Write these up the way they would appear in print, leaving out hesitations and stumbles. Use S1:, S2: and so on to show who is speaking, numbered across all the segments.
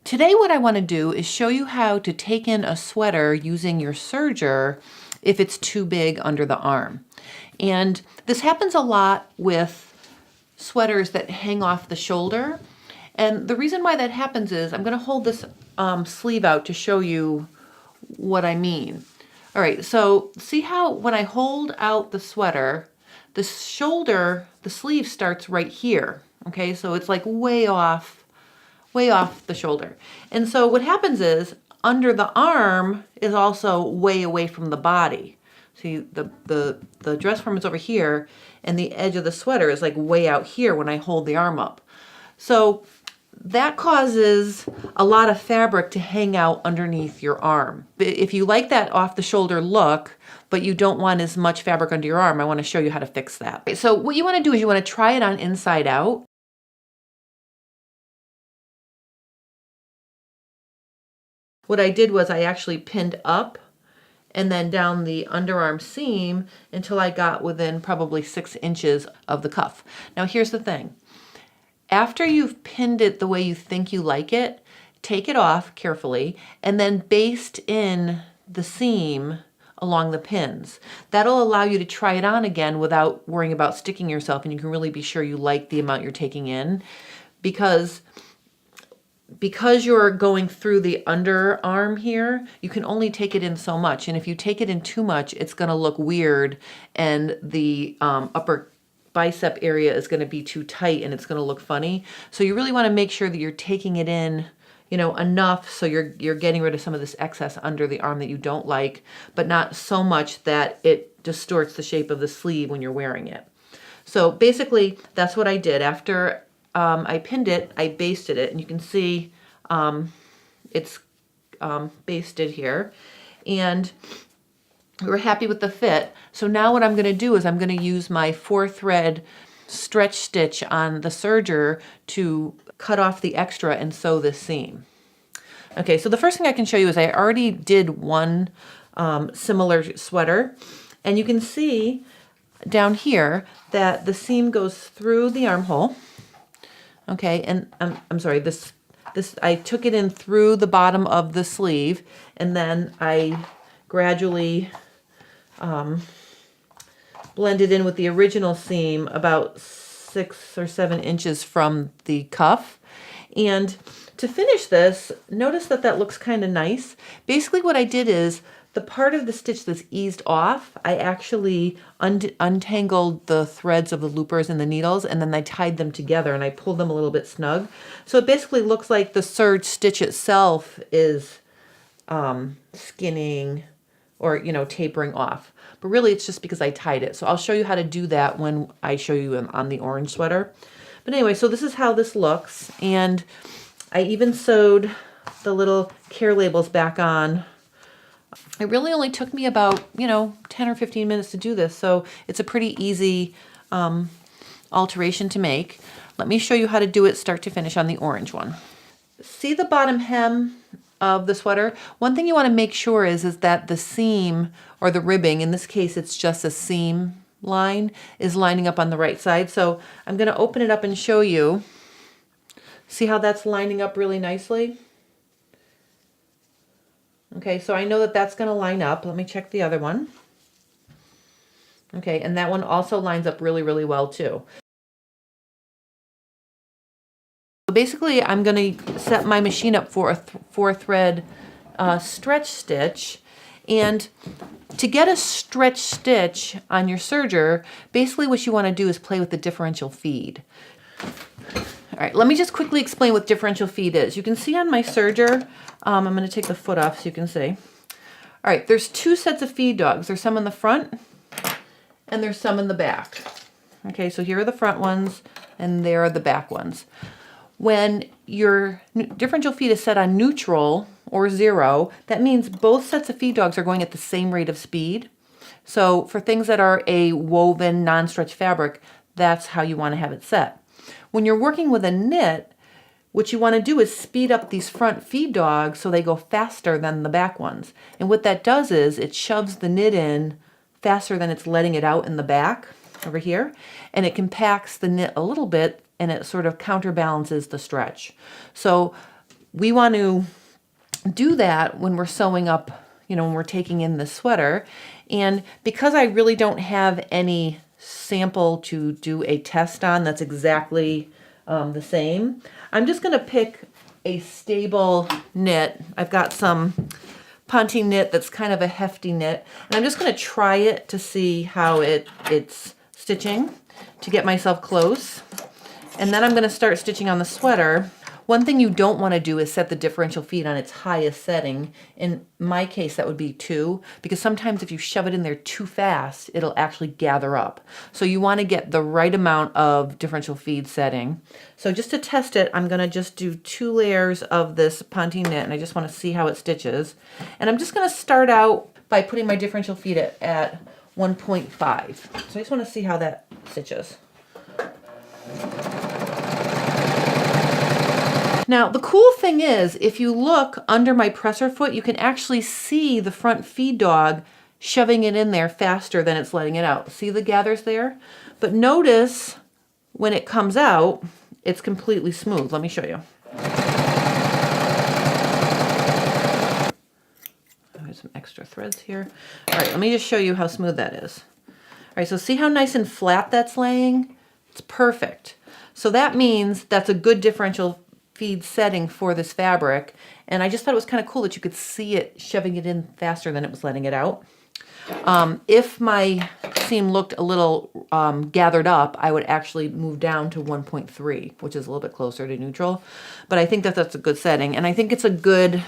S1: Today what I want to do is show you how to take in a sweater using your serger if it's too big under the arm. And this happens a lot with sweaters that hang off the shoulder. And the reason why that happens is, I'm going to hold this sleeve out to show you what I mean. All right, so see how when I hold out the sweater, the shoulder, the sleeve starts right here. Okay, so it's like way off the shoulder. And so what happens is, under the arm is also way away from the body. See, the dress form is over here, and the edge of the sweater is like way out here when I hold the arm up. So that causes a lot of fabric to hang out underneath your arm. If you like that off the shoulder look, but you don't want as much fabric under your arm, I want to show you how to fix that. So what you want to do is you want to try it on inside out. What I did was I actually pinned up and then down the underarm seam until I got within probably 6 inches of the cuff. Now here's the thing. After you've pinned it the way you think you like it, take it off carefully and then baste in the seam along the pins. That'll allow you to try it on again without worrying about sticking yourself, and you can really be sure you like the amount you're taking in, because you're going through the underarm here, you can only take it in so much. And if you take it in too much, it's going to look weird, and the upper bicep area is going to be too tight and it's going to look funny. So you really want to make sure that you're taking it in, you know, enough so you're getting rid of some of this excess under the arm that you don't like, but not so much that it distorts the shape of the sleeve when you're wearing it. So basically, that's what I did. After I pinned it, I basted it, and you can see it's basted here, and we're happy with the fit. So now what I'm going to do is I'm going to use my 4-thread stretch stitch on the serger to cut off the extra and sew this seam. Okay, so the first thing I can show you is I already did one similar sweater, and you can see down here that the seam goes through the armhole. Okay, and I'm sorry, this I took it in through the bottom of the sleeve, and then I gradually blended in with the original seam about 6 or 7 inches from the cuff. And to finish this, notice that that looks kind of nice. Basically what I did is, the part of the stitch that's eased off, I actually untangled the threads of the loopers and the needles, and then I tied them together and I pulled them a little bit snug. So it basically looks like the serge stitch itself is skinning or, you know, tapering off. But really it's just because I tied it. So I'll show you how to do that when I show you on the orange sweater. But anyway, so this is how this looks. And I even sewed the little care labels back on. It really only took me about, 10 or 15 minutes to do this, so it's a pretty easy alteration to make. Let me show you how to do it start to finish on the orange one. See the bottom hem of the sweater? One thing you want to make sure is that the seam, or the ribbing, in this case it's just a seam line, is lining up on the right side. So I'm going to open it up and show you. See how that's lining up really nicely? Okay, so I know that that's going to line up. Let me check the other one. Okay, and that one also lines up really, really well too. So basically, I'm going to set my machine up for a 4-thread stretch stitch. And to get a stretch stitch on your serger, basically what you want to do is play with the differential feed. All right, let me just quickly explain what differential feed is. You can see on my serger, I'm going to take the foot off so you can see. All right, there's 2 sets of feed dogs. There's some in the front and there's some in the back. Okay, so here are the front ones and there are the back ones. When your differential feed is set on neutral or 0, that means both sets of feed dogs are going at the same rate of speed. So for things that are a woven non-stretch fabric, that's how you want to have it set. When you're working with a knit, what you want to do is speed up these front feed dogs so they go faster than the back ones. And what that does is it shoves the knit in faster than it's letting it out in the back over here, and it compacts the knit a little bit, and it sort of counterbalances the stretch. So we want to do that when we're sewing up, when we're taking in the sweater. And because I really don't have any sample to do a test on that's exactly the same, I'm just going to pick a stable knit. I've got some Ponte knit that's kind of a hefty knit, and I'm just going to try it to see how it's stitching to get myself close. And then I'm going to start stitching on the sweater. One thing you don't want to do is set the differential feed on its highest setting. In my case, that would be 2, because sometimes if you shove it in there too fast, it'll actually gather up. So you want to get the right amount of differential feed setting. So just to test it, I'm going to just do 2 layers of this Ponte knit, and I just want to see how it stitches. And I'm just going to start out by putting my differential feed at 1.5. So I just want to see how that stitches. Now, the cool thing is, if you look under my presser foot, you can actually see the front feed dog shoving it in there faster than it's letting it out. See the gathers there? But notice when it comes out, it's completely smooth. Let me show you. I have some extra threads here. All right, let me just show you how smooth that is. All right, so see how nice and flat that's laying? It's perfect. So that means that's a good differential feed setting for this fabric, and I just thought it was kind of cool that you could see it shoving it in faster than it was letting it out. If my seam looked a little gathered up, I would actually move down to 1.3, which is a little bit closer to neutral, but I think that that's a good setting, and I think it's a good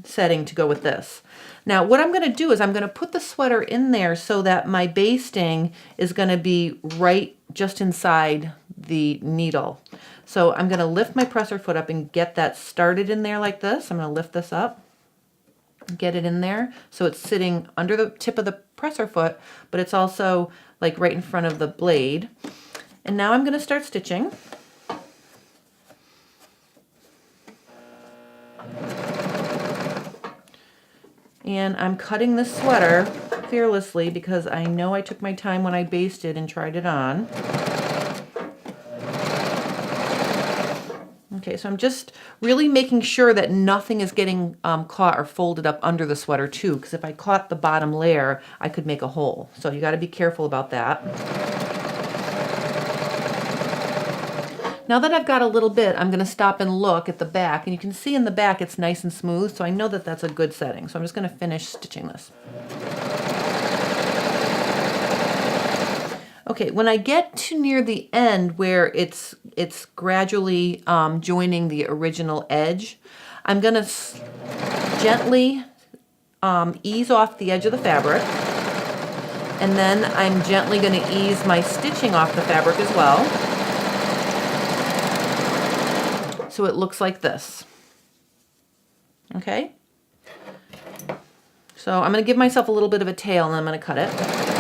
S1: setting to go with this. Now, what I'm going to do is I'm going to put the sweater in there so that my basting is going to be right just inside the needle. So I'm going to lift my presser foot up and get that started in there like this. I'm going to lift this up, get it in there so it's sitting under the tip of the presser foot, but it's also like right in front of the blade. And now I'm going to start stitching. And I'm cutting this sweater fearlessly because I know I took my time when I basted and tried it on. Okay, so I'm just really making sure that nothing is getting caught or folded up under the sweater too, because if I caught the bottom layer, I could make a hole. So you got to be careful about that. Now that I've got a little bit, I'm going to stop and look at the back, and you can see in the back it's nice and smooth, so I know that that's a good setting. So I'm just going to finish stitching this. Okay, when I get to near the end where it's gradually joining the original edge, I'm going to gently ease off the edge of the fabric, and then I'm gently going to ease my stitching off the fabric as well. So it looks like this. Okay? So I'm going to give myself a little bit of a tail, and I'm going to cut it.